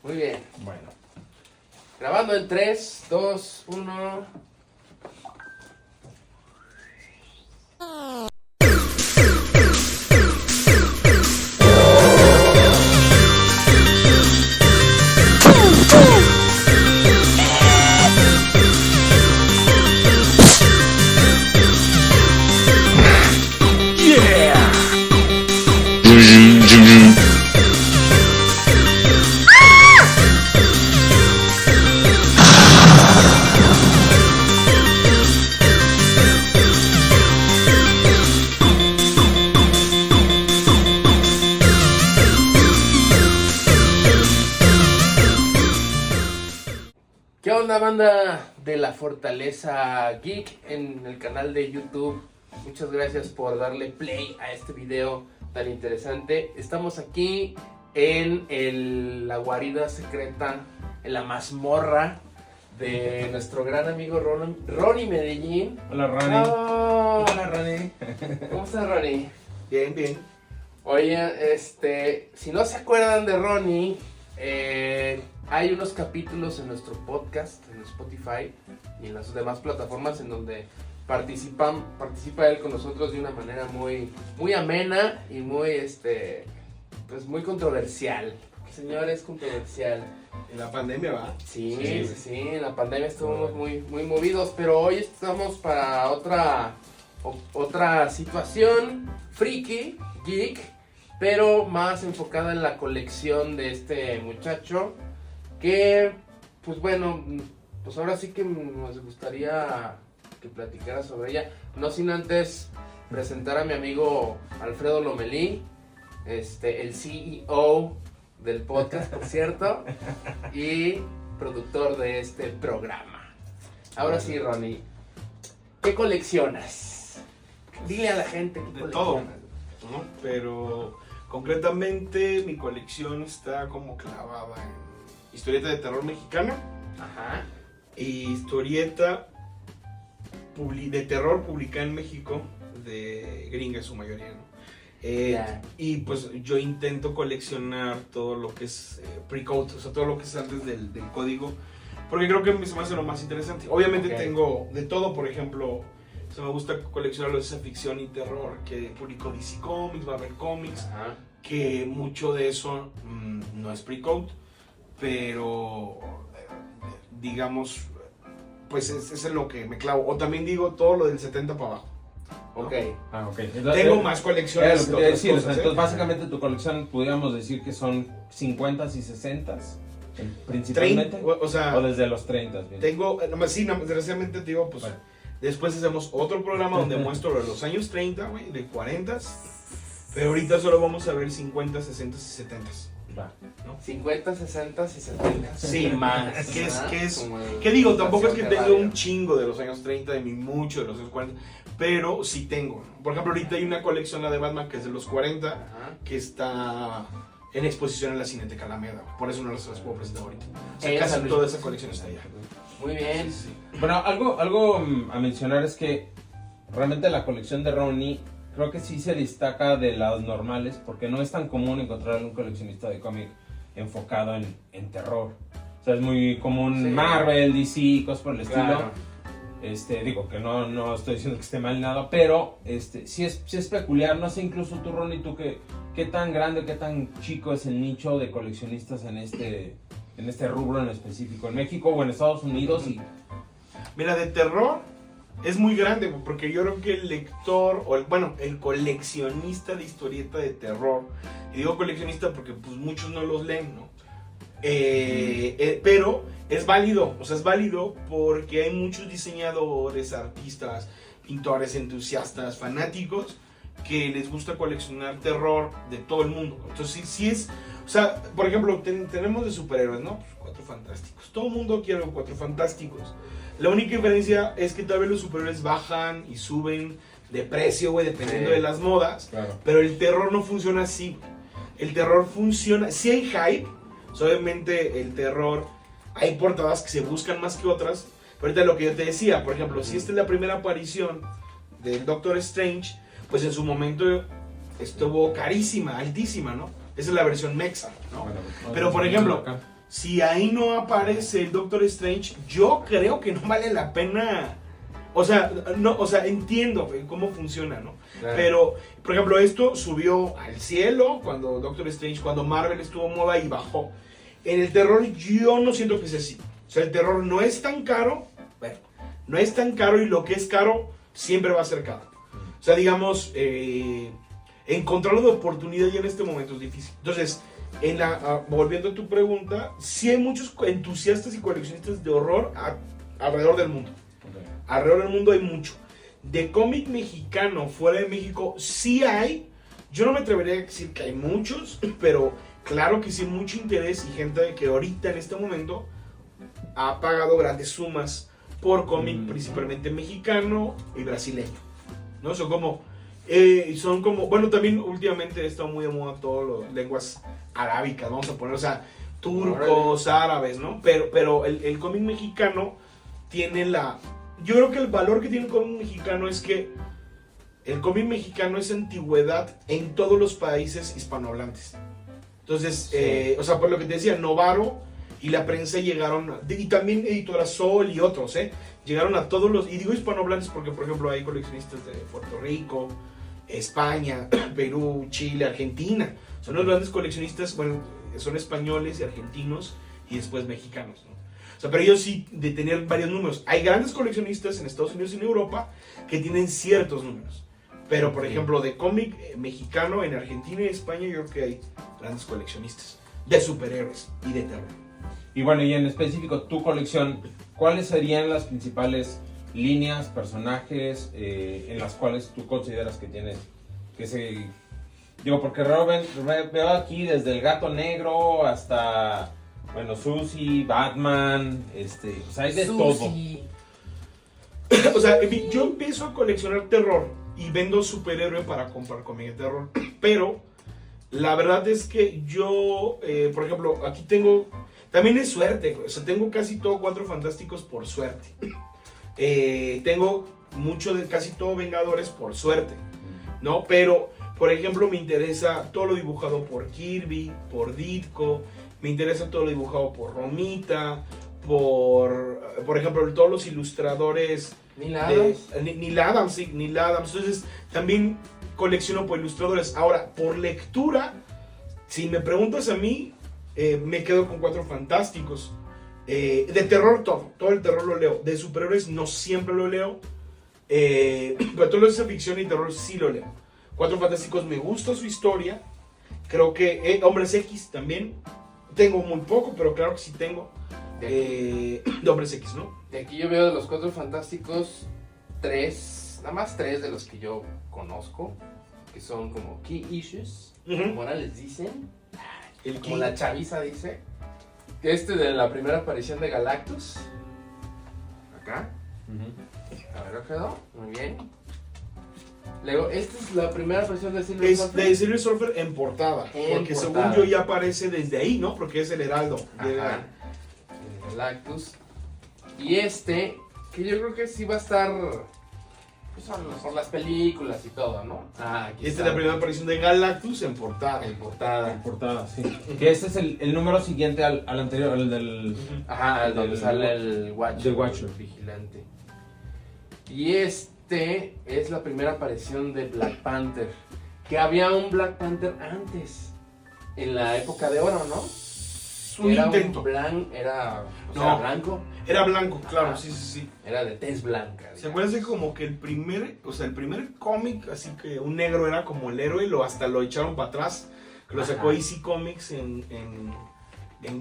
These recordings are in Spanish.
Muy bien. Bueno. Grabando en 3, 2, 1. ¿Qué onda, banda de la Fortaleza Geek en el canal de YouTube? Muchas gracias por darle play a este video tan interesante. Estamos aquí en la guarida secreta, en la mazmorra de nuestro gran amigo Ronnie Medellín. Hola, Ronnie. Oh, Hola, Ronnie. ¿Cómo estás, Ronnie? Bien, bien. Oye, si no se acuerdan de Ronnie, hay unos capítulos en nuestro podcast, en Spotify y en las demás plataformas en donde participa él con nosotros de una manera muy amena y muy, pues muy controversial. El señor es controversial. En la pandemia va. Sí, en la pandemia estuvimos muy movidos, pero hoy estamos para otra situación friki, geek, pero más enfocada en la colección de este muchacho. Que, pues bueno, pues ahora sí que nos gustaría que platicara sobre ella. No sin antes presentar a mi amigo Alfredo Lomelí, el CEO del podcast, por cierto, y productor de este programa. Ahora sí, Ronnie, ¿qué coleccionas? Dile a la gente qué De todo, coleccionas. ¿no? Pero concretamente mi colección está como clavada en historieta de terror mexicana Ajá. y historieta de terror publicada en México de gringa en su mayoría, ¿no? Ya. Y pues yo intento coleccionar todo lo que es pre-code, o sea, todo lo que es antes del código, porque creo que se me hace lo más interesante. Obviamente tengo de todo, por ejemplo, me gusta coleccionar lo de esa ficción y terror que publicó DC Comics, Marvel Comics, Ajá. que mucho de eso no es pre-code, pero digamos, pues es en lo que me clavo. O también digo todo lo del 70 para abajo. Ok. Ah, ok. Tengo más colecciones. Era lo que te iba a decir, otras cosas, entonces básicamente tu colección podríamos decir que son 50s y 60s, principalmente. o sea, o desde los 30s. Bien. tengo, desgraciadamente te digo, pues Bueno. después hacemos otro programa donde muestro lo de los años 30, güey, de 40s. Pero ahorita solo vamos a ver 50, 60 y 70s. Va. 50, 60 y 70. Sí, más. ¿Qué digo? Tampoco es que tenga un chingo de los años 30, ni mucho de los años 40, pero sí tengo, ¿no? Por ejemplo, ahorita hay una colección, la de Batman, que es de los 40, Ajá. que está en exposición en la Cineteca Alameda. Por eso no las puedo presentar ahorita. O sea, Esa casi no- toda esa colección está allá. Muy bien. Sí. Bueno, algo a mencionar es que realmente la colección de Ronnie creo que sí se destaca de las normales, porque no es tan común encontrar un coleccionista de cómic enfocado en terror. O sea, es muy común Sí. Marvel, DC, cosas por el Claro. estilo. Digo que no estoy diciendo que esté mal nada, pero sí es peculiar. No sé, incluso tú, Ronnie, tú qué tan grande, qué tan chico es el nicho de coleccionistas en este rubro en específico, en México o en Estados Unidos. Y Mira, de terror es muy grande, porque yo creo que el lector, el coleccionista de historieta de terror, y digo coleccionista porque pues muchos no los leen, ¿no? Pero es válido, o sea, es válido porque hay muchos diseñadores, artistas, pintores, entusiastas, fanáticos que les gusta coleccionar terror de todo el mundo. Entonces sí es, o sea, por ejemplo, tenemos de superhéroes, ¿no? Pues, Cuatro Fantásticos. Todo el mundo quiere Cuatro Fantásticos. La única diferencia es que tal vez los superhéroes bajan y suben de precio, güey, dependiendo de las modas. claro. Pero el terror no funciona así. El terror funciona, sí hay hype. Obviamente el terror, hay portadas que se buscan más que otras. Pero ahorita lo que yo te decía, por ejemplo, si esta es la primera aparición del Doctor Strange, pues en su momento estuvo carísima, altísima, ¿no? Esa es la versión mexa, ¿no? Bueno, Pero por ejemplo, acá. si ahí no aparece el Doctor Strange, yo creo que no vale la pena. O sea, entiendo cómo funciona, ¿no? Claro. Pero, por ejemplo, esto subió al cielo cuando Doctor Strange, cuando Marvel estuvo moda y bajó. En el terror yo no siento que sea así. O sea, el terror no es tan caro, bueno, no es tan caro y lo que es caro siempre va a ser caro. O sea, digamos, encontrarlo de oportunidad ya en este momento es difícil. Entonces, volviendo a tu pregunta, sí hay muchos entusiastas y coleccionistas de horror alrededor del mundo. Alrededor del mundo hay mucho. De cómic mexicano fuera de México sí hay. Yo no me atrevería a decir que hay muchos, pero claro que sí hay mucho interés y gente que ahorita en este momento ha pagado grandes sumas por cómic principalmente mexicano y brasileño, ¿no? Son como, bueno, también últimamente está muy de moda todas las lenguas arábicas, vamos a poner, o sea, turcos, árabes, ¿no? Pero el cómic mexicano tiene yo creo que el valor que tiene el cómic mexicano es que el cómic mexicano es antigüedad en todos los países hispanohablantes. Entonces, sí. O sea, por lo que te decía, Novaro y la prensa llegaron, y también Editora Sol y otros, llegaron a todos los, y digo hispanohablantes porque, por ejemplo, hay coleccionistas de Puerto Rico, España, Perú, Chile, Argentina. Son los grandes coleccionistas, bueno, son españoles y argentinos y después mexicanos, ¿no? O sea, pero ellos sí, de tener varios números. Hay grandes coleccionistas en Estados Unidos y en Europa que tienen ciertos números. Pero, por ejemplo, de cómic mexicano en Argentina y España, yo creo que hay grandes coleccionistas de superhéroes y de terror. Y bueno, y en específico, tu colección, ¿cuáles serían las principales líneas, personajes en las cuales tú consideras que tienes digo, porque veo aquí desde el Gato Negro hasta, bueno, Susie, Batman, o sea, hay de Susie. todo. O sea, yo empiezo a coleccionar terror y vendo superhéroe para comprar cómic de terror, pero la verdad es que yo, por ejemplo, aquí tengo, también es suerte, o sea, tengo casi todo Cuatro Fantásticos por suerte. Tengo casi todo Vengadores por suerte, ¿no? Pero, por ejemplo, me interesa todo lo dibujado por Kirby, por Ditko, me interesa todo lo dibujado por Romita, por ejemplo, todos los ilustradores. Neil Adams. Neil Adams, sí, Neil Adams. Entonces, también colecciono por ilustradores. Ahora, por lectura, si me preguntas a mí, me quedo con Cuatro Fantásticos. De terror todo el terror lo leo. De superhéroes no siempre lo leo. Pero todo lo de ciencia ficción y terror sí lo leo. Cuatro Fantásticos me gusta su historia. Creo que Hombres X también. Tengo muy poco, pero claro que sí tengo. De Hombres X, ¿no? De aquí yo veo de los Cuatro Fantásticos nada más tres de los que yo conozco, que son como key issues, como ahora les dicen, como la chaviza dice. De la primera aparición de Galactus, acá, a ver, quedó, muy bien. Luego, esta es la primera aparición de Silver Surfer. De Silver Surfer en portada, porque según yo ya aparece desde ahí, ¿no? Porque es el heraldo. Ajá. El Galactus. Y que yo creo que sí va a estar pues, por las películas y todo, ¿no? Aquí esta es la primera aparición de Galactus en portada. En portada. En portada, sí. Que este es el número siguiente al anterior, el del... Ajá, donde sale el Watcher. The Watcher. El vigilante. Y es la primera aparición de Black Panther. Que había un Black Panther antes, en la época de oro, ¿no? Un intento. Era blanco. Era blanco, claro, sí. Era de tez blanca. ¿Se acuerdan de como que el primer cómic, así que un negro era como el héroe, hasta lo echaron para atrás, que lo sacó EC Comics en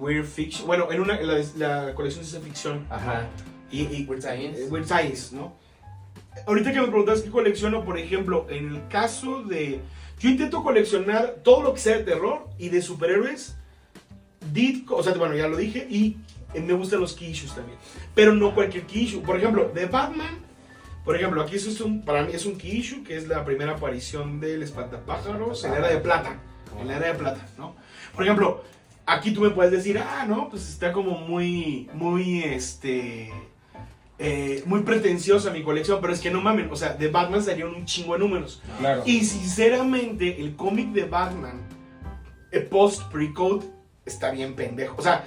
Weird Fiction, bueno, en la colección de ciencia ficción. Ajá. Y Weird Science. Weird Science, ¿no? Ahorita que me preguntas qué colecciono, por ejemplo, en el caso de... Yo intento coleccionar todo lo que sea de terror y de superhéroes. O sea, bueno, ya lo dije, y me gustan los key issues también, pero no cualquier key issue. Por ejemplo, de Batman, aquí para mí es un key issue, que es la primera aparición del Espantapájaros en la Era de Plata, ¿no? Por ejemplo, aquí tú me puedes decir, no, pues está como muy pretenciosa mi colección, pero es que no mamen, o sea, de Batman salieron un chingo de números. Claro. Y sinceramente, el cómic de Batman, post-Pre-Code, está bien pendejo. O sea,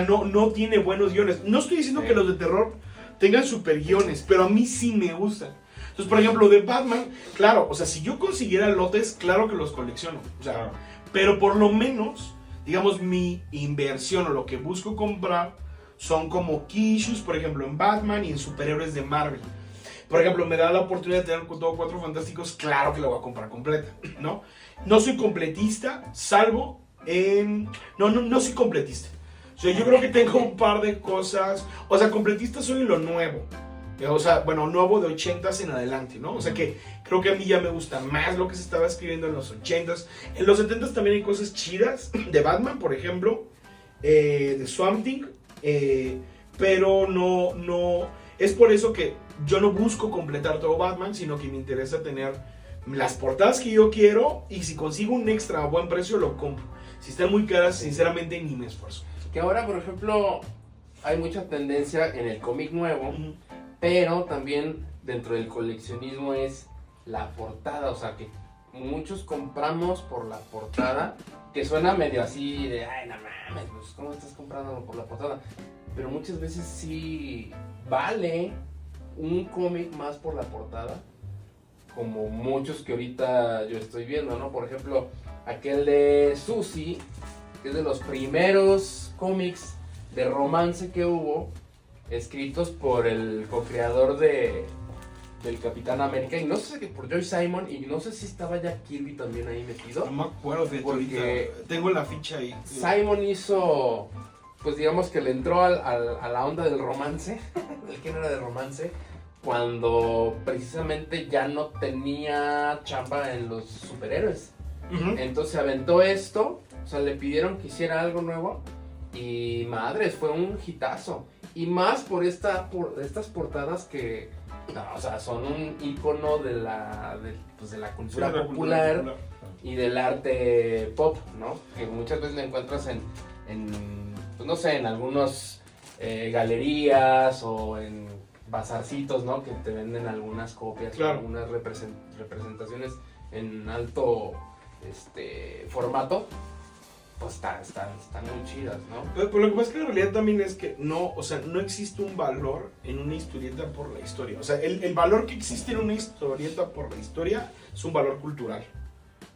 no tiene buenos guiones. No estoy diciendo que los de terror tengan super guiones, pero a mí sí me gustan. Entonces, por ejemplo, de Batman, claro, o sea, si yo consiguiera lotes, claro que los colecciono. O sea, pero por lo menos, digamos, mi inversión o lo que busco comprar son como key issues, por ejemplo, en Batman y en superhéroes de Marvel. Por ejemplo, me da la oportunidad de tener todo Cuatro Fantásticos, claro que lo voy a comprar completa, ¿no? No soy completista, salvo en... No soy completista. O sea, yo creo que tengo un par de cosas... O sea, completista soy en lo nuevo. O sea, bueno, nuevo de 80s en adelante, ¿no? O sea, que creo que a mí ya me gusta más lo que se estaba escribiendo en los 80s. En los 70s también hay cosas chidas. De Batman, por ejemplo. De Swamp Thing. Pero no... Es por eso que yo no busco completar todo Batman, sino que me interesa tener las portadas que yo quiero, y si consigo un extra a buen precio lo compro. Si están muy caras, sinceramente ni me esfuerzo. Que ahora, por ejemplo, hay mucha tendencia en el cómic nuevo, pero también dentro del coleccionismo es la portada, o sea que muchos compramos por la portada, que suena medio así de, ay, no mames, pues, ¿cómo estás comprando por la portada? Pero muchas veces sí vale un cómic más por la portada, como muchos que ahorita yo estoy viendo, ¿no? Por ejemplo, aquel de Susie, que es de los primeros cómics de romance que hubo, escritos por el co-creador del Capitán América, y no sé si por Joe Simon, y no sé si estaba ya Kirby también ahí metido. No me acuerdo de porque tengo la ficha ahí. Simon hizo, pues digamos que le entró a la onda del romance, del género de romance, cuando precisamente ya no tenía chamba en los superhéroes. Entonces aventó esto, o sea, le pidieron que hiciera algo nuevo, y madres, fue un hitazo. Y más por estas portadas que, no, o sea, son un icono de la cultura popular y del arte pop, ¿no? Que muchas veces lo encuentras en pues no sé, en algunas galerías o en bazarcitos, ¿no? Que te venden algunas copias, claro, algunas representaciones en alto formato. Pues están muy chidas, ¿no? Pero lo que pasa es que la realidad también es que no existe un valor en una historieta por la historia. O sea, el valor que existe en una historieta por la historia es un valor cultural.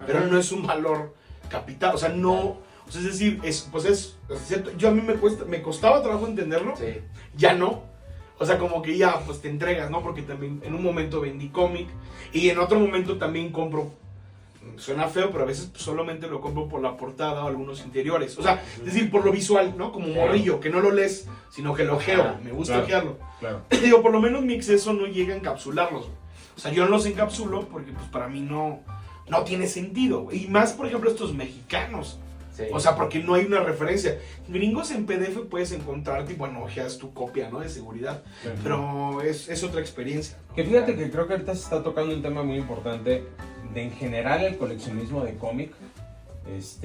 Pero no es un valor capital. O sea, no... O sea, es decir, es cierto. Yo a mí me costaba trabajo entenderlo. Sí. Ya no. O sea, como que ya pues te entregas, ¿no? Porque también en un momento vendí cómic y en otro momento también compro. Suena feo, pero a veces solamente lo compro por la portada o algunos interiores. O sea, es decir, por lo visual, ¿no? Como morrillo, que no lo lees, sino que lo ojeo. Me gusta ojearlo. Claro. Digo, por lo menos mi exceso no llega a encapsularlos. O sea, yo no los encapsulo porque pues para mí no tiene sentido. Y más, por ejemplo, estos mexicanos. Sí. O sea, porque no hay una referencia. Gringos en PDF puedes encontrarte y bueno, ojeas tu copia, ¿no? De seguridad. Claro. Pero es otra experiencia, ¿no? Que fíjate que creo que ahorita se está tocando un tema muy importante de en general el coleccionismo de cómic,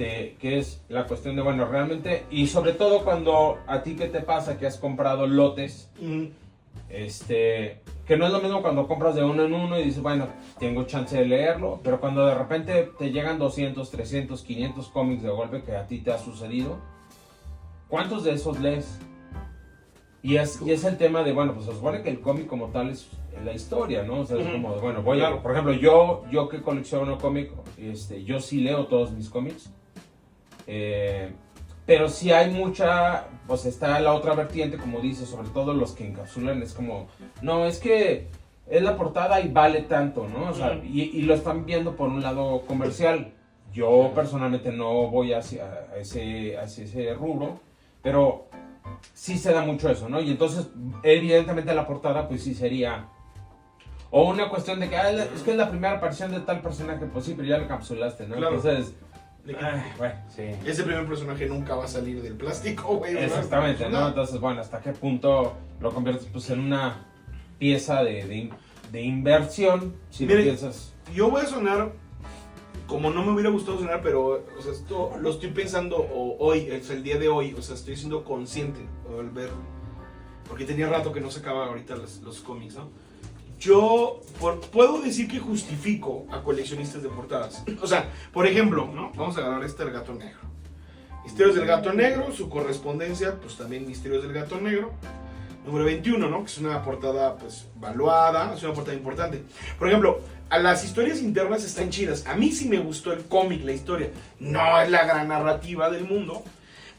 que es la cuestión de, bueno, realmente, y sobre todo cuando a ti, ¿qué te pasa? Que has comprado lotes, que no es lo mismo cuando compras de uno en uno y dices, bueno, tengo chance de leerlo, pero cuando de repente te llegan 200, 300, 500 cómics de golpe que a ti te ha sucedido, ¿cuántos de esos lees? Y es el tema de, bueno, pues se supone que el cómic como tal es la historia, ¿no? O sea, es como, bueno, por ejemplo, yo que colecciono cómic, yo sí leo todos mis cómics, pero sí hay mucha, pues está la otra vertiente, como dices, sobre todo los que encapsulan, es como, no, es que es la portada y vale tanto, ¿no? O sea, y lo están viendo por un lado comercial. Yo personalmente no voy hacia ese rubro, pero sí se da mucho eso, ¿no? Y entonces, evidentemente la portada, pues sí sería o una cuestión de que es que es la primera aparición de tal personaje, pues sí, pero ya lo encapsulaste, ¿no? Claro. Entonces, bueno, sí. Ese primer personaje nunca va a salir del plástico, güey. Exactamente, ¿no? Entonces, bueno, ¿hasta qué punto lo conviertes pues en una pieza de inversión? Si Miren, lo piensas. Yo voy a sonar como no me hubiera gustado sonar, pero o sea, esto lo estoy pensando hoy, es el día de hoy, o sea, estoy siendo consciente al ver, porque tenía rato que no sacaba ahorita los cómics, ¿no? Yo puedo decir que justifico a coleccionistas de portadas. O sea, por ejemplo, ¿no? Vamos a agarrar el gato negro. Misterios del Gato Negro, su correspondencia, pues también Misterios del Gato Negro. Número 21, ¿no? Que es una portada, pues, valuada, es una portada importante. Por ejemplo, a las historias internas están chidas. A mí sí me gustó el cómic, la historia. No es la gran narrativa del mundo.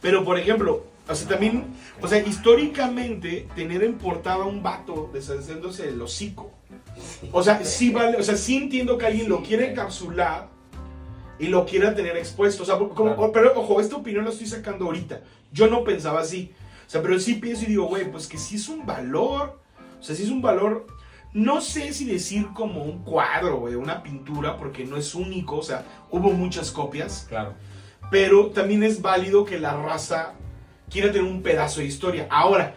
Pero, por ejemplo, o sea, también, o sea, históricamente, tener en portada a un vato deshaciéndose del hocico. O sea, sí vale, o sea, sí entiendo que alguien lo quiere encapsular y lo quiera tener expuesto. O sea, como, Claro. pero ojo, esta opinión la estoy sacando ahorita. Yo no pensaba así. O sea, pero sí pienso y digo, güey, pues que sí es un valor. O sea, sí es un valor. No sé si decir como un cuadro, güey, una pintura, porque no es único. O sea, hubo muchas copias. Claro. Pero también es válido que la raza quiera tener un pedazo de historia. Ahora,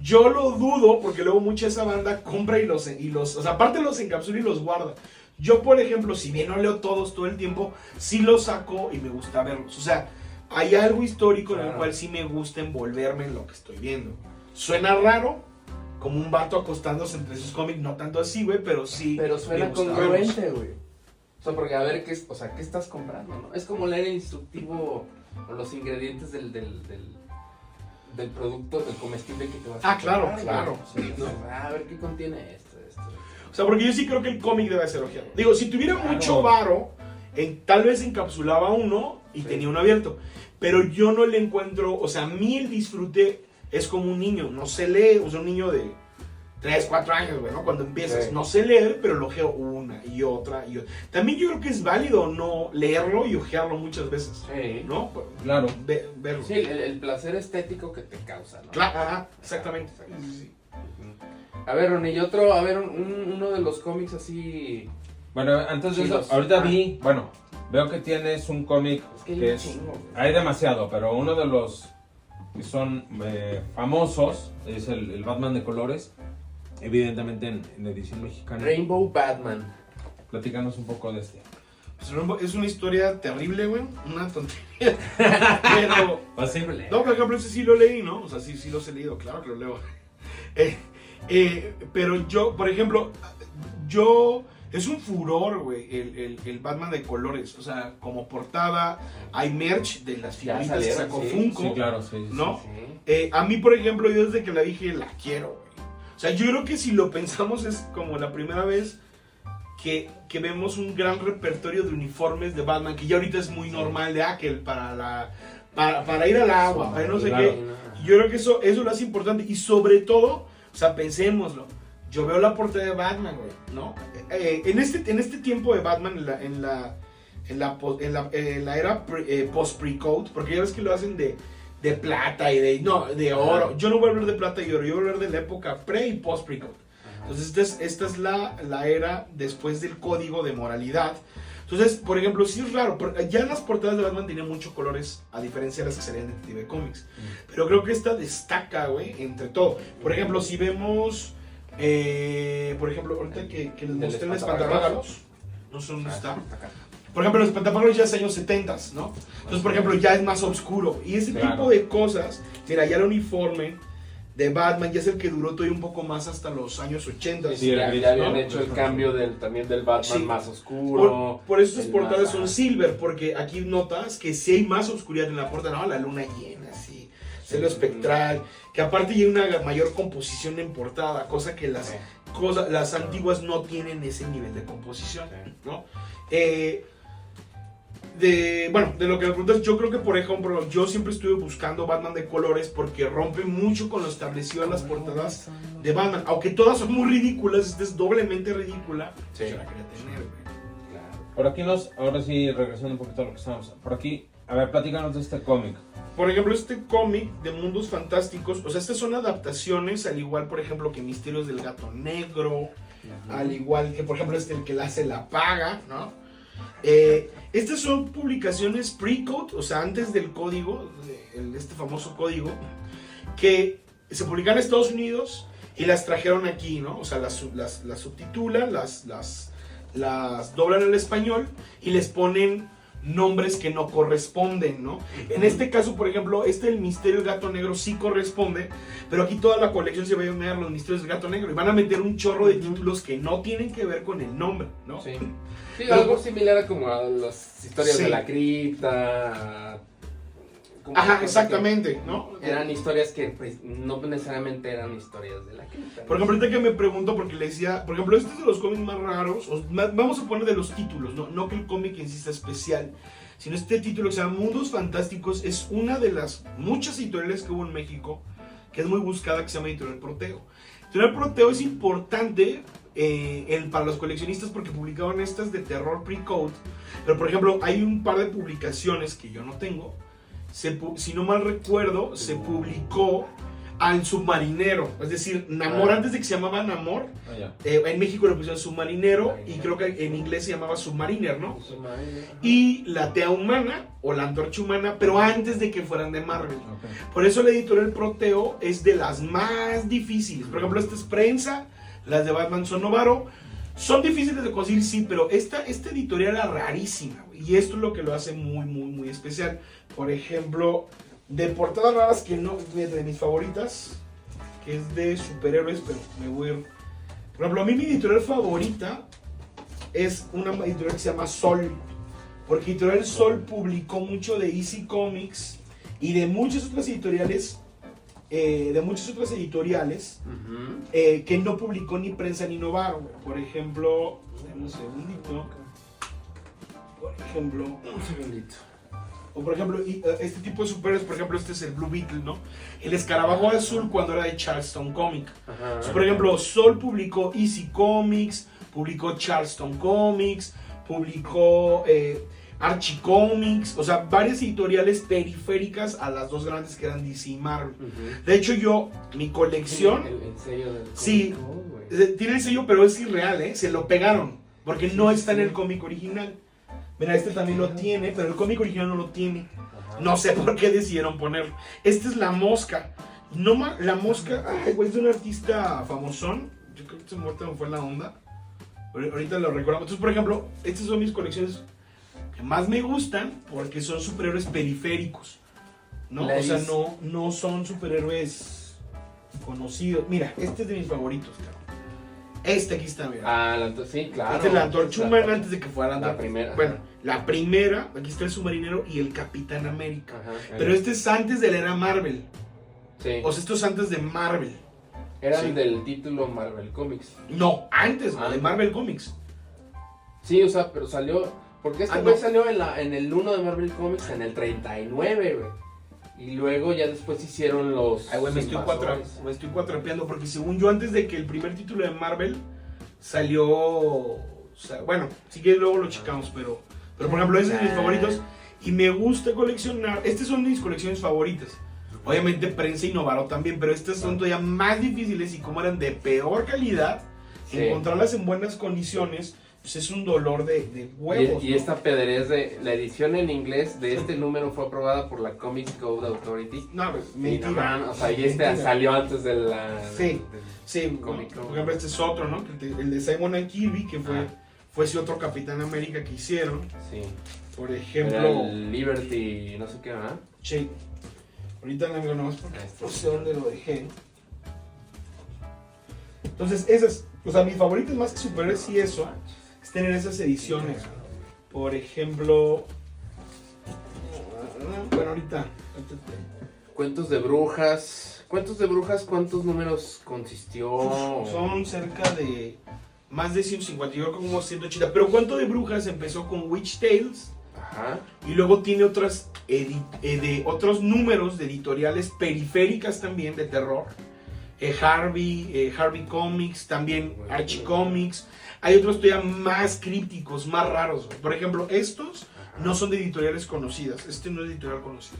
yo lo dudo porque luego mucha esa banda compra y los o sea, aparte los encapsula y los guarda. Yo, por ejemplo, si bien no leo todos todo el tiempo, sí los saco y me gusta verlos. O sea, hay algo histórico en el cual sí me gusta envolverme en lo que estoy viendo. Suena raro, como un vato acostándose entre sus cómics, no tanto así, güey, pero sí. Pero me suena gusta congruente, güey. O sea, porque a ver, ¿qué estás comprando, no? Es como leer el instructivo o los ingredientes del producto, del comestible que te vas a claro, comprar, claro. güey. Sí, No, no. a ver, ¿qué contiene esto? O sea, porque yo sí creo que el cómic debe ser ojeado. Digo, si tuviera Claro. mucho varo, tal vez encapsulaba uno y Sí. tenía uno abierto. Pero yo no le encuentro, o sea, a mí el disfrute es como un niño, no se lee, o sea, un niño de 3, 4 años, güey, ¿no? Cuando empiezas, Sí. no sé leer, pero lo ojeo una y otra y otra. También yo creo que es válido no leerlo y ojearlo muchas veces, Sí. ¿no? Claro. Verlo. Sí, el placer estético que te causa, ¿no? Claro, ajá, exactamente. Sí, sí. A ver, Ronnie, y otro, a ver, uno de los cómics así... Bueno, antes de eso, Chidos. ahorita Ah. bueno, veo que tienes un cómic Es que hay que un es, chingo, güey. hay demasiado, pero uno de los que son famosos es el Batman de colores, evidentemente en edición mexicana. Rainbow Batman. Platícanos un poco de este. Pues, es una historia terrible, güey, una tontería. Pero... Posible. No, por ejemplo, ese sí lo leí, ¿no? O sea, sí los he leído, claro que lo leo. Pero yo, por ejemplo, es un furor, güey, el Batman de colores. O sea, como portada, hay merch de las Ya figuritas que salieron, sacó sí. Funko. Sí, claro, sí. sí. ¿No? Sí. A mí, por ejemplo, yo desde que la dije, la quiero, güey. O sea, yo creo que si lo pensamos es como la primera vez que vemos un gran repertorio de uniformes de Batman, que ya ahorita es muy normal de aquel para ir al agua, para no sé Claro. qué. Yo creo que eso lo hace importante. Y sobre todo, o sea, pensémoslo. Yo veo la portada de Batman, güey, ¿no? En este tiempo de Batman, en la era post-pre-code, porque ya ves que lo hacen de plata y de oro. Yo no voy a hablar de plata y oro, yo voy a hablar de la época pre y post-pre-code. Entonces, esta es la era después del código de moralidad. Entonces, por ejemplo, sí es raro, ya las portadas de Batman tienen muchos colores, a diferencia de las que serían de Detective Comics. Pero creo que esta destaca, güey, entre todo. Por ejemplo, si vemos, por ejemplo, ahorita que les mostré el espantapájaros, no sé dónde está. Por ejemplo, los espantapájaros ya es años 70, ¿no? Entonces, por ejemplo, ya es más oscuro. Y ese Claro. tipo de cosas, mira, ya el uniforme de Batman ya es el que duró todavía un poco más hasta los años 80. Sí, Sí, ya, el ya gris, habían ¿no? hecho el cambio también del Batman Sí. más oscuro. Por eso sus el portadas más- son silver, porque aquí notas que sí hay más oscuridad en la portada, ¿no? La luna llena, sí, cielo espectral, que aparte hay una mayor composición en portada, cosa que las antiguas no tienen ese nivel de composición, ¿no? De lo que me preguntas, yo creo que, por ejemplo, yo siempre estuve buscando Batman de colores porque rompe mucho con lo establecido en las portadas de Batman, aunque todas son muy ridículas, esta es doblemente ridícula. Sí. Yo la quería tener, güey. Claro. Por aquí ahora sí, regresando un poquito a lo que estamos. Por aquí, a ver, platícanos de este cómic. Por ejemplo, este cómic de mundos fantásticos, o sea, estas son adaptaciones, al igual, por ejemplo, que Misterios del Gato Negro, al igual que, por ejemplo, el que la hace la paga, ¿no? Estas son publicaciones pre-code, o sea, antes del código, este famoso código, que se publican en Estados Unidos y las trajeron aquí, ¿no? O sea, las subtitulan, las doblan al español y les ponen nombres que no corresponden, ¿no? En este caso, por ejemplo, el Misterio del Gato Negro sí corresponde, pero aquí toda la colección se va a llamar Los Misterios del Gato Negro y van a meter un chorro de títulos que no tienen que ver con el nombre, ¿no? Sí. Sí, algo similar a como a las historias Sí. de la cripta, Ajá, exactamente, ¿no? Eran historias que pues, no necesariamente eran historias de la cripta. Por ejemplo, ahorita que me pregunto, porque le decía, por ejemplo, este es de los cómics más raros, vamos a poner de los títulos, no que el cómic en sí sea especial, sino este título que se llama Mundos Fantásticos, es una de las muchas editoriales que hubo en México, que es muy buscada, que se llama Editorial Proteo. Editorial Proteo es importante para los coleccionistas porque publicaban estas de terror pre-code, pero por ejemplo, hay un par de publicaciones que yo no tengo. Si no mal recuerdo, se publicó al Submarinero, es decir, Namor, antes de que se llamaba Namor, en México le pusieron Submarinero y creo que en inglés se llamaba Submariner, ¿no? Y la Tea Humana o la Antorcha Humana, pero antes de que fueran de Marvel. Por eso la editorial Proteo es de las más difíciles. Por ejemplo, esta es prensa, las de Batman son Novaro. Son difíciles de conseguir, sí, pero esta editorial era rarísima, güey, y esto es lo que lo hace muy, muy, muy especial. Por ejemplo, de portadas raras que no, de mis favoritas, que es de superhéroes, pero me voy a ir. Por ejemplo, a mí mi editorial favorita es una editorial que se llama Sol, porque Editorial Sol publicó mucho de Easy Comics y de muchas otras editoriales. Que no publicó ni Prensa ni Novaro. Por ejemplo, un segundito. O por ejemplo, este tipo de superhéroes, por ejemplo, este es el Blue Beetle, ¿no? El escarabajo azul cuando era de Charleston Comic. Entonces, por ejemplo, Sol publicó Easy Comics, publicó Charleston Comics, publicó Archie Comics, o sea, varias editoriales periféricas a las dos grandes que eran DC y Marvel. De hecho, mi colección... El sello del sí, tiene el sello, pero es irreal, ¿eh? Se lo pegaron, porque no está en el cómic original. Mira, este también lo tiene, pero el cómic original no lo tiene. No sé por qué decidieron ponerlo. Esta es La Mosca. La Mosca, ay, güey, es de un artista famosón. Yo creo que se muerto me fue la onda. Ahorita lo recordamos. Entonces, por ejemplo, estas son mis colecciones que más me gustan porque son superhéroes periféricos, ¿no? O sea, no son superhéroes conocidos. Mira, este es de mis favoritos, cabrón. Este aquí está, mira. Sí, claro. Este es la Antorcha Humana antes de que fuera la primera. Bueno, la primera, aquí está el Submarinero y el Capitán América. Ajá, pero este es antes de la era Marvel. Sí. O sea, esto es antes de Marvel. Eran del título Marvel Comics. No, antes, de Marvel Comics. Sí, o sea, pero salió... Porque este güey salió en el 1 de Marvel Comics en el 39, güey. Y luego ya después hicieron los... Ay, güey, me estoy cuatrapeando porque según yo, antes de que el primer título de Marvel salió... O sea, bueno, sí que luego lo checamos, pero por ejemplo, ese es de mis favoritos. Y me gusta coleccionar... Estas son mis colecciones favoritas. Obviamente Prensa y Novaro también, pero estas son todavía más difíciles y como eran de peor calidad, encontrarlas en buenas condiciones... Pues es un dolor de huevos. Y esta pedrez de la edición en inglés de este número fue aprobada por la Comics Code Authority. No, pues, mentira. O sea, y este salió antes de la... Sí, por ejemplo, este es otro, ¿no? El de Simon and Kirby, que fue ese otro Capitán América que hicieron. Sí. Por ejemplo... Era el Liberty, no sé qué, ¿verdad? Sí. Ahorita no me nomás porque no sé dónde lo dejé. Entonces, esas, o sea, mis favoritos más que superhéroes y eso... es tener esas ediciones. Por ejemplo, bueno, ahorita Cuentos de brujas. ¿Cuántos números consistió? Son cerca de más de 150, yo creo como 180. Pero Cuento de Brujas empezó con Witch Tales. Ajá. Y luego tiene otros números de editoriales periféricas también de terror. Harvey Comics, también Archie Comics. Hay otros todavía más crípticos, más raros. Por ejemplo, estos no son de editoriales conocidas. Este no es editorial conocido.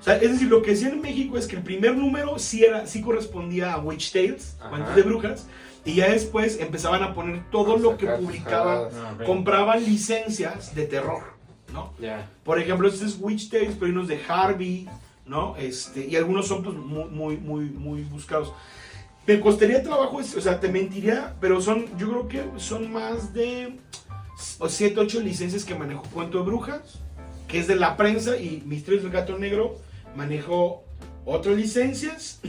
O sea, es decir, lo que decían en México es que el primer número sí correspondía a Witch Tales, Cuentos de Brujas. Y ya después empezaban a poner todo lo que publicaban. Compraban licencias de terror, ¿no? Por ejemplo, este es Witch Tales, pero hay unos de Harvey, ¿no? Y algunos son pues, muy buscados. Me costaría trabajo, o sea, te mentiría, pero yo creo que son más de 7, 8 licencias que manejo. Cuento de Brujas, que es de la prensa, y Misterios del Gato Negro, manejo otras licencias.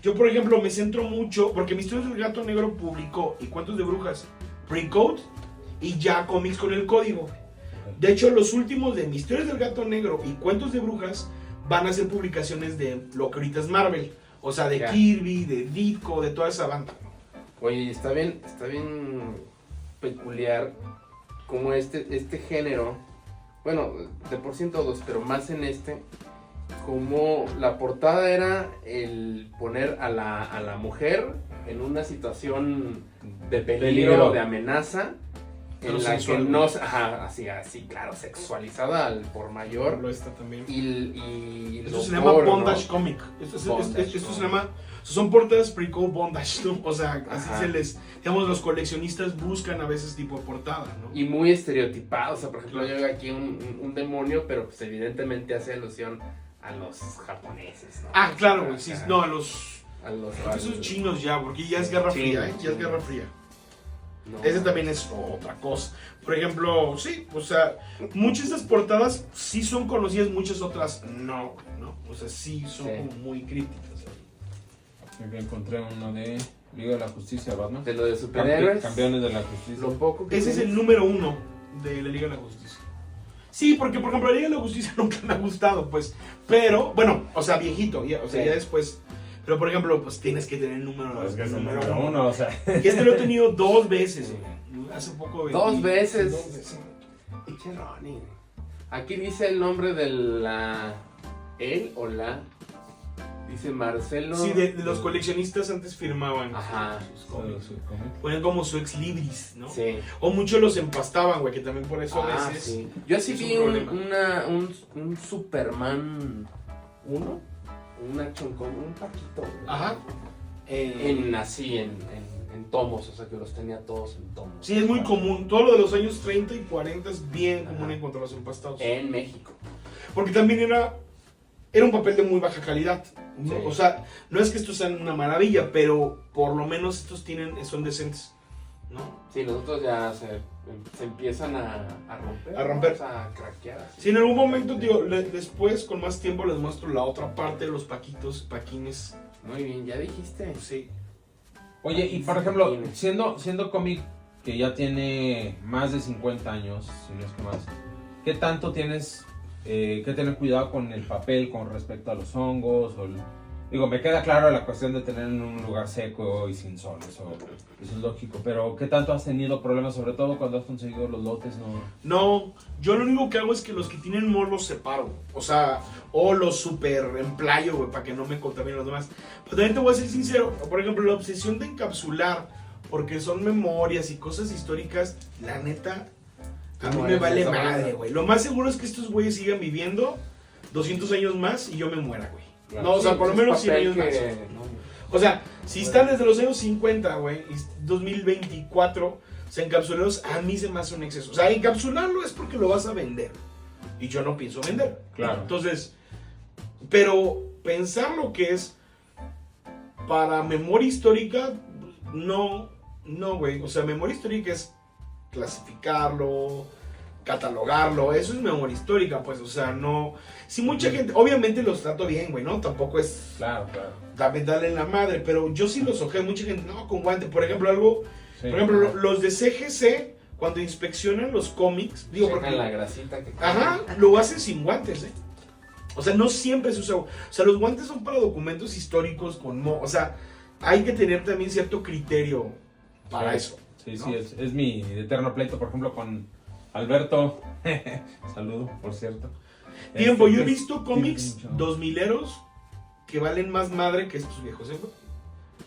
Yo, por ejemplo, me centro mucho, porque Misterios del Gato Negro publicó, y Cuentos de Brujas, Pre-Code, y ya cómics con el código. De hecho, los últimos de Misterios del Gato Negro y Cuentos de Brujas van a ser publicaciones de lo que ahorita es Marvel. O sea, de Ya. Kirby, de Ditko, de toda esa banda. Oye, está bien peculiar como este género, bueno, de por sí en todos, pero más en como la portada era el poner a la mujer en una situación de peligro, de amenaza, Pero en la que sensual, no, güey. así, claro, sexualizada al por mayor. Lo está también. Y Esto lo se llama gore, ¿no? Bondage Comic. Bondage, Esto se ¿no? llama. Son portadas pre-code bondage, ¿no? O sea, así Ajá. se les. Digamos, los coleccionistas buscan a veces tipo de portada, ¿no? Y muy estereotipado, o sea, por ejemplo, yo veo aquí un demonio, pero pues evidentemente hace alusión a los japoneses, ¿no? Ah, claro, güey. Sí, Acá, no, a los. a los Creo que esos chinos ya, porque ya es Guerra Fría, ¿eh? Ya es Guerra Fría. No, Ese también es otra cosa. Por ejemplo, sí, o sea, muchas de estas portadas sí son conocidas, muchas otras no, ¿no? O sea, sí son Sí. como muy críticas. Aquí encontré uno de Liga de la Justicia, Batman. de lo de superhéroes, Campeones de la Justicia. lo poco que Ese es el tienes. número 1 de la Liga de la Justicia. Sí, porque por ejemplo la Liga de la Justicia nunca me ha gustado, pues. Pero, bueno, o sea, viejito, ya, o sea, Sí. ya después. Pero por ejemplo, pues tienes que tener el número, No, es que es el número número 1. uno, o sea. Y este lo he tenido 2 veces, güey. Hace poco. Dos veces. 2 veces. Pinche Ronnie. Aquí dice el nombre de él o la. Dice Marcelo. Sí, de los coleccionistas antes firmaban Ajá. sus cómics. Su cómic. Ponían como su ex libris, ¿no? Sí. O muchos los empastaban, güey, que también por eso a veces. Sí. Yo sí es un vi problema. un Superman 1, un action comic, un paquito. güey. Ajá. En tomos, o sea que los tenía todos en tomos. Sí, es muy común. Todo lo de los años 30 y 40 es bien común Ajá. encontrarlos empastados. En México. Porque también era un papel de muy baja calidad. ¿no? Sí. O sea, no es que estos sean una maravilla, pero por lo menos estos son decentes. ¿No? Sí, nosotros ya se empiezan a romper. A romper. O sea, a craquear. Así. Si en algún momento, tío, después con más tiempo les muestro la otra parte de los paquines. Muy bien, ya dijiste. Sí. Oye, y por ejemplo, siendo cómic que ya tiene más de 50 años, si no es que más, ¿qué tanto tienes que tener cuidado con el papel con respecto a los hongos? Digo, me queda claro la cuestión de tener en un lugar seco y sin sol, eso es lógico, pero ¿qué tanto has tenido problemas, sobre todo cuando has conseguido los lotes? No, yo lo único que hago es que los que tienen moho los separo. O sea, o los super emplayo, güey, para que no me contaminen los demás. Pero también te voy a ser sincero, por ejemplo, la obsesión de encapsular, porque son memorias y cosas históricas, la neta, a mí No, me vale eso no. madre, güey. Lo más seguro es que estos güeyes sigan viviendo 200 años más y yo me muera, güey. No, o sea, por lo menos 100 años más. O sea, si están desde los años 50, güey, y 2024, o sea, encapsularlos a mí se me hace un exceso. O sea, encapsularlo es porque lo vas a vender. Y yo no pienso vender. Claro. Entonces, pero pensar lo que es para memoria histórica, no, güey. O sea, memoria histórica es clasificarlo, catalogarlo, eso es memoria histórica, pues, o sea, no... Si mucha gente, obviamente los trato bien, güey, ¿no? Tampoco es Claro. darle en la madre, pero yo sí los ojeo, mucha gente, no, con guante, por ejemplo, Sí. por ejemplo, los de CGC, cuando inspeccionan los cómics, digo, porque... la grasita que Ajá, lo hacen sin guantes, ¿eh? O sea, no siempre se usa... O sea, los guantes son para documentos históricos con o sea, hay que tener también cierto criterio para Sí. eso. Sí, ¿no? sí, es mi eterno pleito, por ejemplo, con Alberto. Saludo, por cierto. Tiempo, yo he que- visto cómics mucho. 2000eros que valen más madre que estos viejos, ¿eh?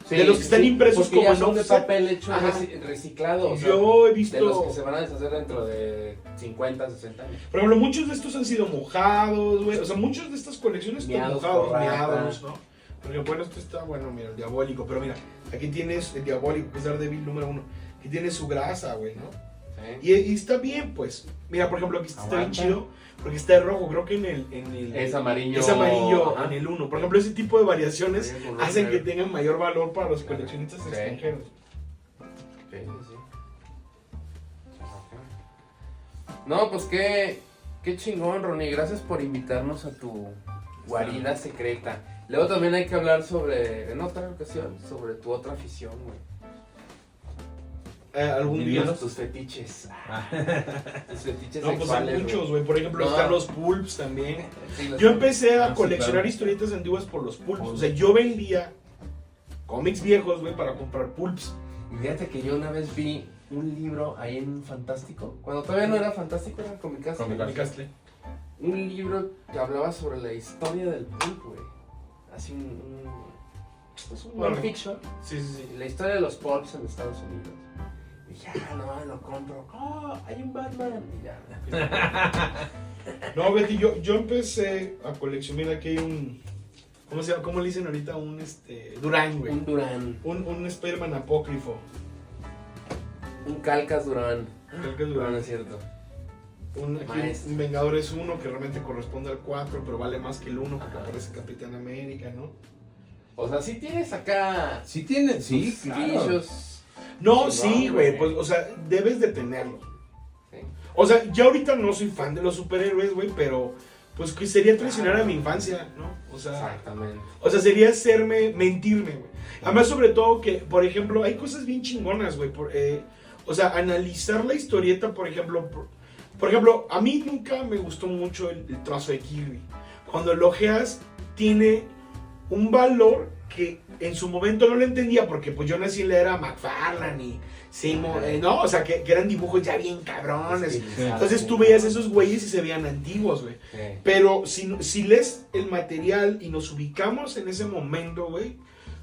Sí, de los que están impresos porque como ya en son de offset. papel hecho Ajá. reciclado. O sea, Yo he de los que visto, se van a deshacer dentro de 50, 60 años. por ejemplo, muchos de estos han sido mojados, güey. O sea, muchos de estas colecciones están Miados mojados, por rata. meados, ¿no? Porque bueno, esto está, bueno, mira, el diabólico. Pero mira, aquí tienes el diabólico, que es Daredevil número 1. Que tiene su grasa, güey, ¿no? ¿Sí? Y está bien, pues. Mira, por ejemplo, aquí está bien Aguanta. chido. Porque está de rojo, creo que en el Es amarillo. es amarillo Ajá. en el 1. Por ejemplo, ese tipo de variaciones Sí, con hacen rojo. que tengan mayor valor para los Claro. coleccionistas Sí. extranjeros. Sí, sí, sí. No, pues qué chingón, Ronnie. Gracias por invitarnos a tu guarida secreta. Luego también hay que hablar en otra ocasión, sobre tu otra afición, güey. algún día. Tus fetiches. Tus fetiches No, pues sexuales, hay muchos, güey. Por ejemplo, No. están los pulps también. Sí, Yo empecé a sí, coleccionar claro. historietas antiguas por los pulps. O sea, yo vendía cómics viejos, güey, para comprar pulps. Y fíjate que yo una vez vi un libro ahí en Fantástico. Cuando todavía no era Fantástico, era Comicastle. Comicastle. Un libro que hablaba sobre la historia del pulp, güey. Así pues un Órale. non-fiction. Sí, sí, sí. La historia de los pulps en Estados Unidos. Y dije, no, lo compro. Hay un Batman. Y ya. No, Betty, yo empecé a coleccionar. Mira, aquí hay un. ¿Cómo se llama? ¿Cómo le dicen ahorita? Un Durán, güey. Un Durán. Un Spider-Man apócrifo. Un Calcas Durán. Creo que es No, Durán. no es cierto. Aquí Maestro. un Vengadores 1 que realmente corresponde al 4, pero vale más que el 1 porque aparece Capitán América, ¿no? O sea, sí tienes acá. Sí tiene, sí, tus claro. guillos. No, Sí, sí, no, güey, güey. pues, o sea, debes de tenerlo. Sí. O sea, ya ahorita no soy fan de los superhéroes, güey, pero pues que sería traicionar a mi infancia, ¿no? Exactamente. O sea, sería mentirme, güey. Además, sobre todo que, por ejemplo, hay cosas bien chingonas, güey. O sea, analizar la historieta, por ejemplo, a mí nunca me gustó mucho el trazo de Kirby. Cuando lo ojeas, tiene un valor que en su momento no lo entendía porque pues yo nací en la era McFarlane y Seymour, no, o sea, que eran dibujos ya bien cabrones. Sí, Entonces tú veías esos güeyes y se veían antiguos, güey. Sí. Pero si lees el material y nos ubicamos en ese momento, güey,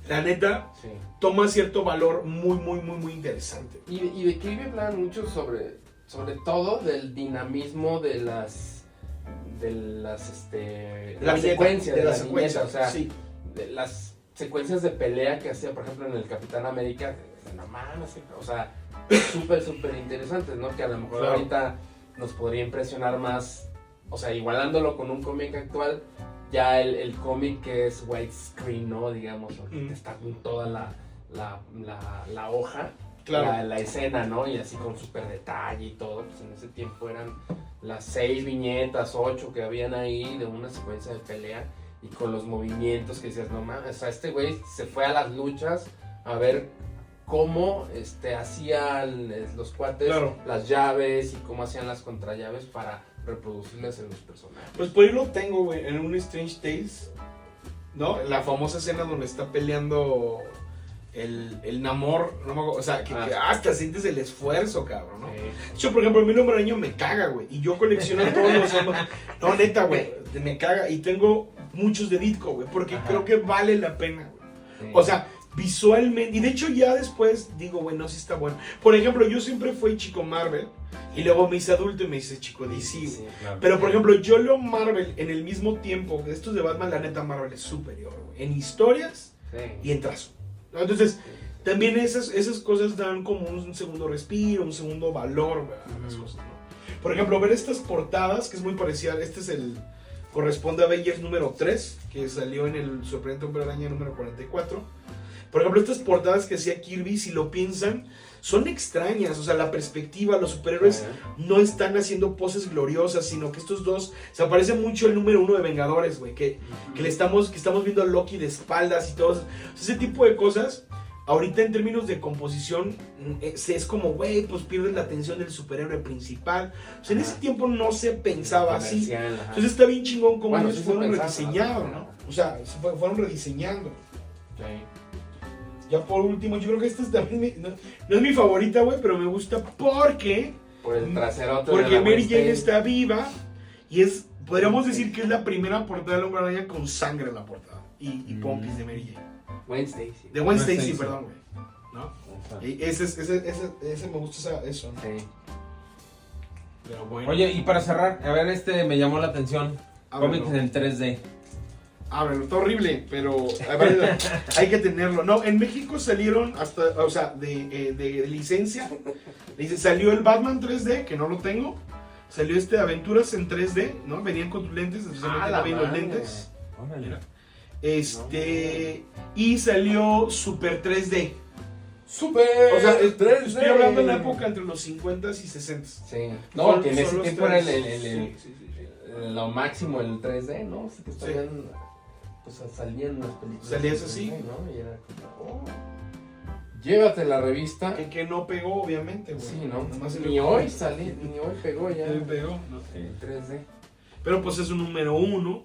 la neta, Sí. toma cierto valor muy, muy, muy, muy interesante. Y de Kirby hablan mucho sobre todo del dinamismo de las La secuencias, de la las secuencia, viñetas, o sea, sí. de las secuencias de pelea que hacía, por ejemplo, en el Capitán América, no mames, o sea, súper, súper interesantes, ¿no? Que a lo mejor Claro. ahorita nos podría impresionar más, o sea, igualándolo con un cómic actual, ya el cómic que es widescreen, ¿no? Digamos, ahorita está con toda la hoja, Claro. la escena, ¿no? Y así con súper detalle y todo, pues en ese tiempo eran las 6 viñetas, 8 que habían ahí de una secuencia de pelea y con los movimientos que decías, no mames, o sea, este güey se fue a las luchas a ver cómo hacían los cuates Claro. las llaves y cómo hacían las contrallaves para reproducirlas en los personajes. Pues por ahí lo tengo, güey, en un Strange Tales, ¿no? La famosa escena donde está peleando el Namor, no me acuerdo, o sea, que hasta sientes el esfuerzo, cabrón, ¿no? Yo, por ejemplo, a mí el Hombre Araña me caga, güey, y yo colecciono todos los hombres. No, neta, güey, me caga, y tengo muchos de Ditko, güey, porque Ajá. creo que vale la pena, güey. Sí. O sea, visualmente, y de hecho ya después digo, güey, no, sí está bueno. Por ejemplo, yo siempre fui chico Marvel, y luego me hice adulto y me hice chico DC, güey. Sí, Claro. Pero por ejemplo, yo leo Marvel en el mismo tiempo de estos de Batman, la neta Marvel es superior, güey. En historias sí. y en trazo, ¿no? Entonces, también esas cosas dan como un segundo respiro, un segundo valor, güey, a las Ujú. cosas, ¿no? Por ejemplo, ver estas portadas, que es muy parecida, corresponde a Avengers número 3, que salió en el Sorprendente Hombre Araña número 44. Por ejemplo, estas portadas que hacía Kirby, si lo piensan, son extrañas. O sea, la perspectiva, los superhéroes no están haciendo poses gloriosas, sino que estos dos, se parece mucho el número 1 de Vengadores, güey, que estamos viendo a Loki de espaldas y todo. O sea, ese tipo de cosas, ahorita en términos de composición, es como, güey, pues pierdes la atención del superhéroe principal. O sea, en ese tiempo no se pensaba así. Comercial, ajá. Entonces está bien chingón cómo Bueno, ellos sí se fueron pensaba, rediseñados, ¿no? ¿no? O sea, fueron rediseñando. Sí. Ya por último, yo creo que esta es también no es mi favorita, güey, pero me gusta porque Por el traserote de porque la Mary Wednesday. Jane está viva y podríamos decir que es la primera portada de Hombre Araña con sangre en la portada y pompis de Mary Jane. Wednesday, sí. De Gwen Gwen Stacy, Stacy. perdón, güey. ¿No? Exacto. Y ese me gusta eso, ¿no? Sí. Pero bueno. Oye, y para cerrar, a ver, me llamó la atención. Ábrelo. Cómics en 3D. Ábrelo, está horrible, pero a ver, hay que tenerlo. No, en México salieron hasta, o sea, de licencia. Salió el Batman 3D, que no lo tengo. Salió Aventuras en 3D, ¿no? Venían con tus lentes, especialmente la también los madre. lentes. Órale. Mira. Y salió Super 3D. Super. O sea, 3D. estoy hablando en la época entre los 50s y 60s. Sí. No, Son- que en son ese los tiempo era tres. el Sí. lo máximo el 3D, ¿no? Sí que estaban, pues salían las películas. Salías en así. 3D, ¿no? Y era como, Llévate la revista. Que no pegó, obviamente, güey. Sí, ¿no? Nomás Ni hoy salí, ni hoy pegó ya. No pegó, ¿no? En 3D. Pero pues es un número 1.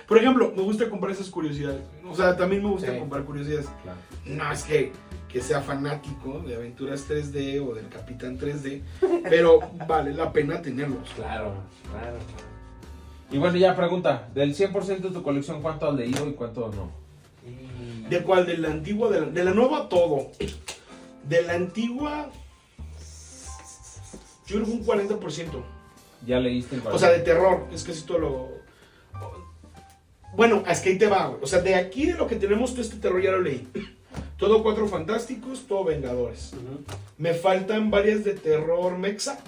Por ejemplo, me gusta comprar esas curiosidades. ¿No? O sea, también me gusta Sí. comprar curiosidades. Claro. No es que sea fanático de Aventuras 3D o del Capitán 3D, pero vale la pena tenerlos. Claro. Y bueno, ya pregunta, del 100% de tu colección, ¿cuánto has leído y cuánto no? Y... ¿De cuál? ¿De la antigua? De la nueva todo. De la antigua, yo creo que un 40%. ¿Ya leíste el O sea, de terror, es casi todo lo... Bueno, es que ahí te va, güey. O sea, de aquí, de lo que tenemos, todo este terror ya lo leí. Todo Cuatro Fantásticos, todo Vengadores. Me faltan varias de terror mexa.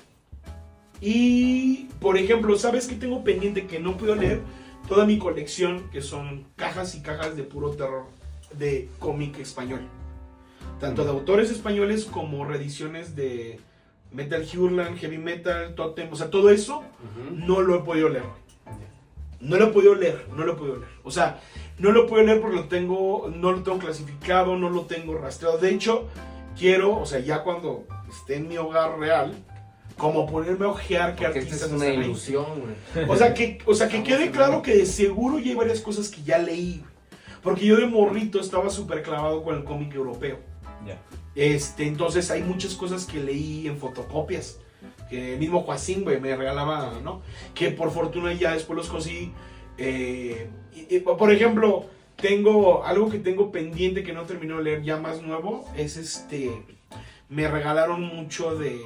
Y, por ejemplo, ¿sabes qué tengo pendiente que no puedo leer? Toda mi colección, que son cajas y cajas de puro terror de cómic español. Tanto de autores españoles como reediciones de Metal Hurlan, Heavy Metal, Totem. O sea, todo eso no lo he podido leer. No lo he podido leer. O sea, no lo puedo leer porque no lo tengo clasificado, no lo tengo rastreado. De hecho, quiero, o sea, ya cuando esté en mi hogar real, como ponerme a ojear qué Porque artistas esta es una están ahí. ilusión, güey. O sea, que quede claro que de seguro ya hay varias cosas que ya leí. Porque yo de morrito estaba súper clavado con el cómic europeo. Ya. Entonces hay muchas cosas que leí en fotocopias. Que el mismo Joacín, güey, me regalaba, ¿no? Que por fortuna ya después los conseguí. Por ejemplo, algo que tengo pendiente que no terminó de leer ya más nuevo. Es me regalaron mucho de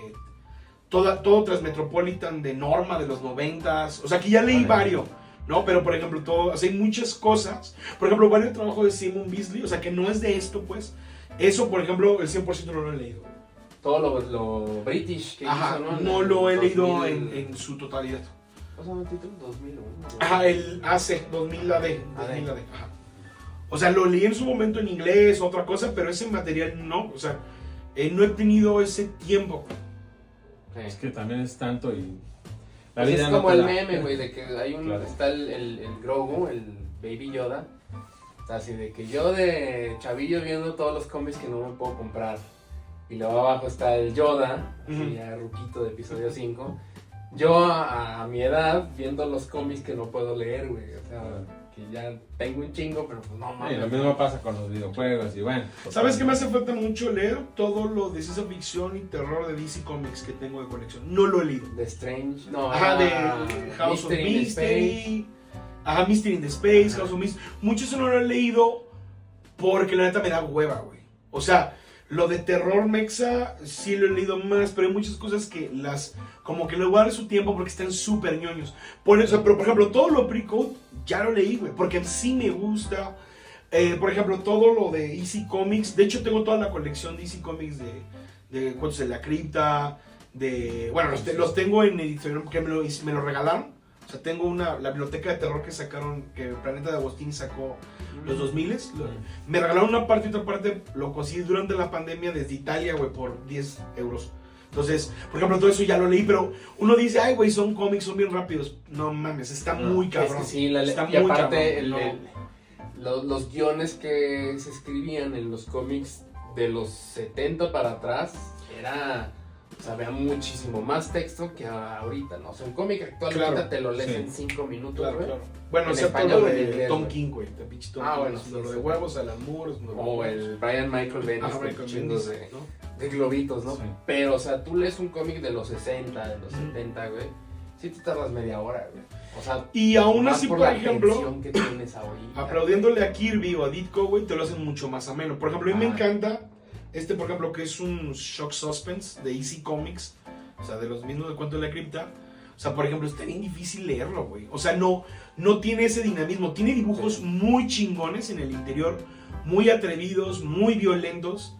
todo Transmetropolitan de Norma de los 90s. O sea, que ya leí varios, ¿no? Pero, por ejemplo, o sea, hay muchas cosas. Por ejemplo, varios trabajos de Simon Beasley. O sea, que no es de esto, pues. Eso, por ejemplo, el 100% no lo he leído. Todo lo british que Ajá, hizo, no lo he leído 2000, en su totalidad. ¿Cómo se llama el título? 2001. Ajá, el AC, 2000 AD. 2000 AD. Ajá. O sea, lo leí en su momento en inglés, otra cosa, pero ese material no. O sea, no he tenido ese tiempo. Sí. Es que también es tanto y... La Pues vida es no como te el da. meme, güey, de que hay Claro. está el Grogu, el Baby Yoda. O sea, así de que yo de chavillo viendo todos los cómics que no me puedo comprar. Y luego abajo está el Yoda, así ya ruquito de episodio 5. Yo a mi edad viendo los cómics que no puedo leer, güey. O sea, que ya tengo un chingo, pero pues no Sí, mames. lo mismo pasa con los videojuegos y bueno. pues, ¿Sabes qué me hace falta mucho leer? Todo lo de ciencia ficción y terror de DC Comics que tengo de colección. No lo he leído. The Strange, no. Ajá, de House of Mystery in Mystery. Ajá, Mystery in the Space, House of Mystery. Mucho eso no lo he leído porque la neta me da hueva, güey. O sea, lo de terror mexa sí lo he leído más, pero hay muchas cosas que como que le voy a dar su tiempo porque están súper ñoños. Por eso, pero por ejemplo, todo lo pre-code ya lo leí, güey, porque sí me gusta. Por ejemplo, todo lo de Easy Comics. De hecho, tengo toda la colección de Easy Comics de Cuentos de la Cripta. Bueno, los tengo en editorial porque me lo regalaron. O sea, tengo la biblioteca de terror que sacaron, que Planeta de Agostini sacó los 2000. Me regalaron una parte y otra parte lo conseguí durante la pandemia desde Italia, güey, por 10 euros. Entonces, por ejemplo, todo eso ya lo leí, pero uno dice, ay, güey, son cómics, son bien rápidos. No mames, está muy cabrón. Es que sí, está y muy aparte cabrón, los guiones que se escribían en los cómics de los 70 para atrás era... O sea, había muchísimo más texto que ahorita, ¿no? O sea, un cómic actual Claro, ahorita te lo lees sí. en 5 minutos, Claro, güey. claro. Bueno, En o sea, español todo o en de inglés, Tom güey. King, güey. De pinche Tom Ah, King, bueno, es sí, lo sí. de huevos, Alan Moore. O el Brian Michael Bendis, Ajá, de Michael chingos Bendis, de, ¿no? de globitos, ¿no? Sí. Pero, o sea, tú lees un cómic de los 60, de los 70, güey. Sí te tardas media hora, güey. O sea, Y aún más así, por la ejemplo, atención que tienes ahorita. aplaudiéndole a Kirby o a Ditko, güey, te lo hacen mucho más ameno. Por ejemplo, a mí me Ah. encanta por ejemplo, que es un shock suspense de Easy Comics, o sea, de los mismos de Cuento de la Cripta. O sea, por ejemplo, está bien difícil leerlo, güey. O sea, no tiene ese dinamismo. Tiene dibujos muy chingones en el interior, muy atrevidos, muy violentos,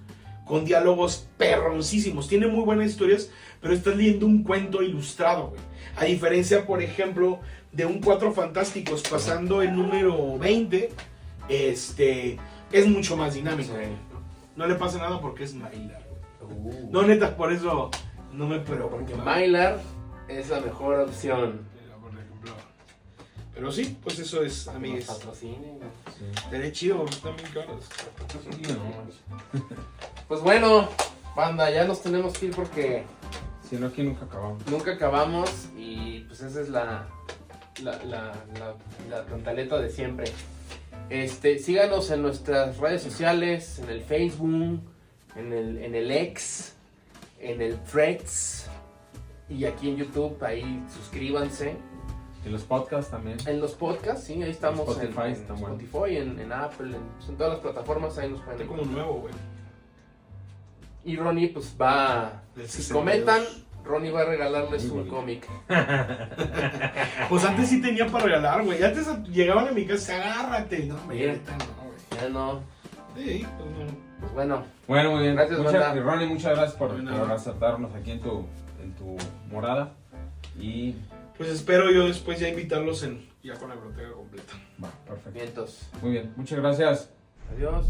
con diálogos perroncísimos. Tiene muy buenas historias, pero estás leyendo un cuento ilustrado, güey. A diferencia, por ejemplo, de un Cuatro Fantásticos pasando el número 20, es mucho más dinámico. Sí. No le pasa nada porque es Mylar. No, neta, por eso no me preocupa. Porque Mylar es la mejor opción. Pero sí, pues eso es, Para que amigues. nos patrocinen, güey. Sí. Estaría chido, porque están bien caros. Sí, no. Pues bueno, banda, ya nos tenemos que ir porque Si no, aquí nunca acabamos. nunca acabamos y pues esa es la cantaleta de siempre. Síganos en nuestras redes sociales, en el Facebook, en el X, en el Threads y aquí en YouTube, ahí suscríbanse. Y los podcasts también. En los podcasts, sí, ahí estamos Spotify en está bueno. Spotify, en Apple, en todas las plataformas, ahí nos pueden Está como encontrar. nuevo, güey. Y Ronnie pues va, Del si 62. comentan, Ronnie va a regalarles Muy un bonito. cómic. Pues antes sí tenía para regalar, güey. Antes llegaban a mi casa, agárrate. No, güey, Bien. ahorita no, güey. Ya no, Sí, pues no. pues bueno, Bueno, muy bien. Gracias, banda. Ronnie, muchas gracias por De nada. aceptarnos aquí en tu morada. Y Pues espero yo después ya invitarlos ya con la biblioteca completa. va, perfecto. vientos. Muy bien, muchas gracias. Adiós.